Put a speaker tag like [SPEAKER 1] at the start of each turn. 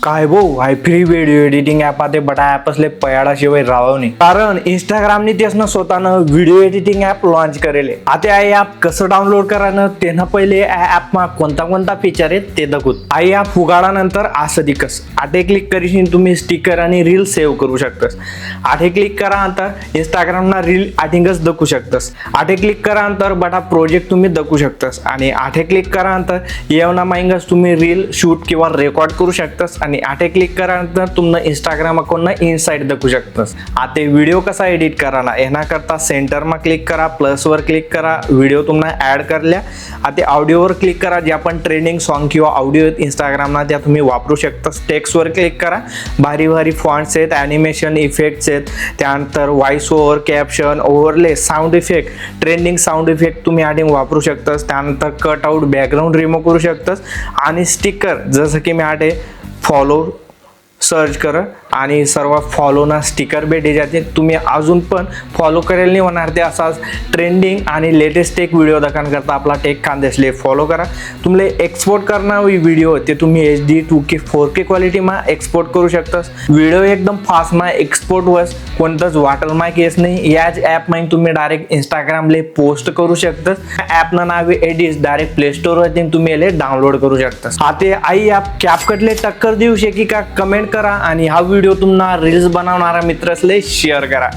[SPEAKER 1] काय भाऊ हाय free video editing app आते बटा ॲप असले पयाडाशिवाय राहव नाही. कारण इंस्टाग्रामनी त्यासनं स्वतःनं व्हिडिओ एडिटिंग ॲप लॉन्च करेले. आता हे ॲप कसं डाउनलोड करायनं त्यानं पहिले ॲपमा कोणता फीचर आहेत ते दाखवत. आई ॲप उघाडानंतर असं दिकस आटे क्लिक करीशीन तुम्ही स्टिकर आणि रील सेव्ह करू शकतस. आटे क्लिक करा नंतर इंस्टाग्रामना रील आटिंगच दाखवू शकतस. आटे क्लिक करा नंतर बटा प्रोजेक्ट तुम्ही दाखवू शकतस आणि आटे क्लिक करा नंतर येवना माहिंगस तुम्ही रील शूट किंवा रेकॉर्ड करू शकतस आणि आटे क्लिक करा नंतर तुमनं इंस्टाग्राम अकाउंटना इनसाइट दाखवू शकतस. आता व्हिडिओ कसा एडिट कराना एना करता सेंटरमा क्लिक करा, प्लसवर क्लिक करा, व्हिडिओ तुम्हाला ऍड करल्या. आता ऑडिओवर क्लिक करा, जे आपण ट्रेंडिंग सॉन्ग किंवा ऑडिओ इंस्टाग्रामला त्या तुम्ही वापरू शकता. टेक्स्टवर क्लिक करा, भारी भारी फॉन्ट्स आहेत, ॲनिमेशन इफेक्ट्स आहेत, त्यानंतर voice over, caption, overlay, sound effect, trending sound effect तुम्ही आधी वापरू शकतास. त्यानंतर कट आउट बॅकग्राऊंड रिमूव्ह करू शकतास आणि स्टिकर जसं की मी आटे फॉलो सर्च करा आणि सर्व फॉलोना स्टिकर भेटे जाते. तुम्ही अजून पण फॉलो करेल नाही होणार ते असाच ट्रेंडिंग आणि लेटेस्ट टेक व्हिडिओ दाखवण्याकरता आपला टेक खानदेशले फॉलो करा. तुम्हाला एक्सपोर्ट करणार व्हिडिओ ते तुम्ही HD 2K 4K क्वालिटीमा एक्सपोर्ट करू शकता. व्हिडिओ एकदम फास्टमा एक्सपोर्ट वस कोणतंच वॉटरमार्क येस नाही. याच ॲपमध्ये तुम्ही डायरेक्ट इंस्टाग्रामले पोस्ट करू शकता. ॲपनं नाव एडिट डायरेक्ट प्ले स्टोरवरती तुम्ही याले डाउनलोड करू शकता. आता आई ॲप कॅपकटले टक्कर देऊ शकी का कमेंट करा आणि हा व्हिडिओ तुम्हाला रील्स बनवणारा मित्र असले शेअर करा.